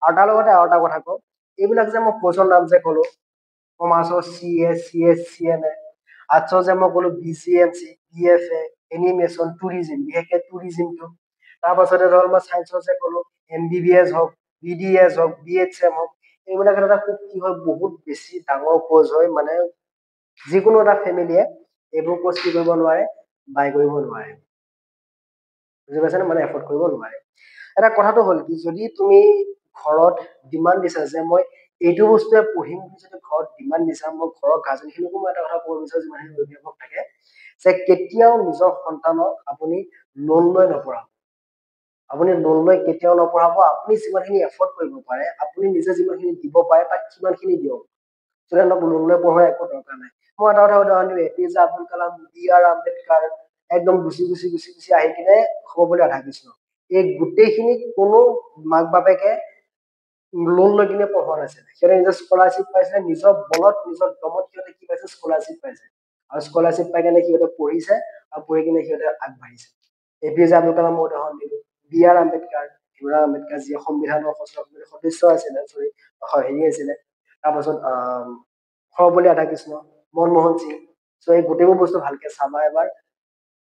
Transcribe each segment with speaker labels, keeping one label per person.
Speaker 1: আৰু তাৰ লগতে আৰু এটা কথা কওঁ, এইবিলাক যে মই কোৰ্চৰ নাম যে ক'লো, কমাৰ্চৰ CA, আৰ্টছৰ যে মই ক'লো BCMC, BFA, এনিমেশ্যন, টুৰিজিম, বিশেষকে টুৰিজিমটো। তাৰ পাছতে ধৰক মই চায়েন্সৰ যে ক'লো MBBS হওক, BDS হওক, BHM হওক, এইবিলাক এটা খুব কি হয়, বহুত বেছি ডাঙৰ কোৰ্চ হয়। মানে যিকোনো এটা ফেমিলিয়ে এইবোৰ কোৰ্চ কি কৰিব নোৱাৰে, বাই কৰিব নোৱাৰে, বুজি পাইছে নে? মানে এফৰ্ড কৰিব নোৱাৰে। এটা কথাটো হ'ল কি, যদি তুমি ঘৰত ডিমাণ্ড দিছা যে মই এইটো বস্তুৱে পঢ়িম বুলি, যদি ঘৰত ডিমাণ্ড দিছা, মই ঘৰৰ গাৰ্জেনখিনিকো মই এটা কথা ক'ব বিচাৰো, যিমানখিনি অভিভাৱক থাকে, যে কেতিয়াও নিজৰ সন্তানক আপুনি লোন লৈ নপঢ়াব। আপুনি লোন লৈ কেতিয়াও নপঢ়াব। আপুনি যিমানখিনি এফৰ্ড কৰিব পাৰে, আপুনি নিজে যিমানখিনি দিব পাৰে, তাক সিমানখিনি দিয়ক। ষ্টুডেণ্টক লোন লৈ পঢ়োৱাৰ একো দৰকাৰ নাই। মই এটা কথা উদাহৰণ দিওঁ, APJ আব্দুল কালাম, BR আম্বেদকাৰ, একদম গুচি আহি কিনে সৰ্বপল্লী ৰাধাকৃষ্ণ, এই গোটেইখিনি কোনো মাক বাপেকে লোন লৈ কিনে পঢ়োৱা নাছিলে। সিহঁতে নিজৰ স্কলাৰশ্বিপ পাইছিলে, নিজৰ বলত, নিজৰ দমত সিহঁতে কি পাইছে, স্কলাৰশ্বিপ পাইছে। আৰু স্কলাৰশ্বিপ পাই কিনে সিহঁতে পঢ়িছে, আৰু পঢ়ি কিনে সিহঁতে আগবাঢ়িছে। APJ আব্দুল কালাম মই উদাহৰণ দিলো, BR আম্বেদকাৰ, ভীমৰাও আম্বেদকাৰ, যিয়ে সংবিধানৰ সদস্য আছিলে, আছিলে। তাৰপাছত সৰ্বপল্লী ৰাধাকৃষ্ণ, মনমোহন সিং। চ' এই গোটেইবোৰ বস্তু ভালকে চাবা এবাৰ।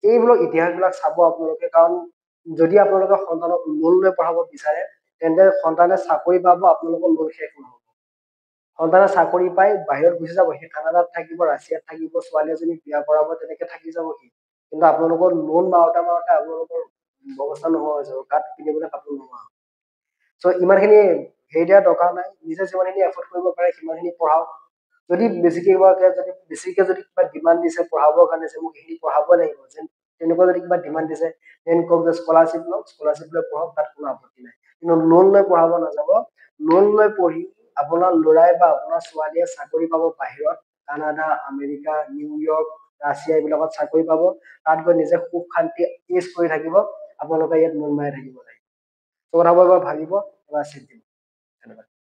Speaker 1: এইবিলাক ইতিহাসবিলাক চাব আপোনালোকে, কাৰণ যদি আপোনালোকে সন্তানক লোন লৈ পঢ়াব বিচাৰে, তেন্তে সন্তানে চাকৰি পাব, আপোনালোকৰ লোন শেষ নহব। সন্তানে চাকৰি পাই বাহিৰত গুচি যাব, সি কানাডাত থাকিব, ৰাছিয়াত থাকিব, ছোৱালী এজনী বিয়া কৰাব, তেনেকে থাকি যাব সি। কিন্তু আপোনালোকৰ লোন মাৰোতে আপোনালোকৰ অৱস্থা নোহোৱা হৈ যাব, গাত পিন্ধিবলৈ কাপোৰ নোহোৱা হ'ব। চ' ইমানখিনি হেৰি দিয়াৰ দৰকাৰ নাই, নিজে যিমানখিনি এফৰ্ড কৰিব পাৰে সিমানখিনি পঢ়াওক। যদি বেছিকে কিবা ডিমাণ্ড দিছে পঢ়াবৰ কাৰণে, যে মোক এইখিনি পঢ়াব লাগিব, যেন তেনেকুৱা যদি কিবা ডিমাণ্ড দিছে, দেন কওক যে স্কলাৰশ্বিপ লওক, স্কলাৰশ্বিপ লৈ পঢ়ক, তাত কোনো আপত্তি নাই। কিন্তু লোন লৈ পঢ়াব নাযাব। লোন লৈ পঢ়ি আপোনাৰ ল'ৰাই বা আপোনাৰ ছোৱালীয়ে চাকৰি পাব বাহিৰত, কানাডা, আমেৰিকা, নিউয়ৰ্ক, ৰাছিয়া, এইবিলাকত চাকৰি পাব। তাত গৈ নিজে সুখ শান্তি এচ কৰি থাকিব, আপোনালোকে ইয়াত লোন মাৰি থাকিব লাগিব। কথাবোৰ এবাৰ ভাবিব, এবাৰ চিন্তিব। ধন্যবাদ।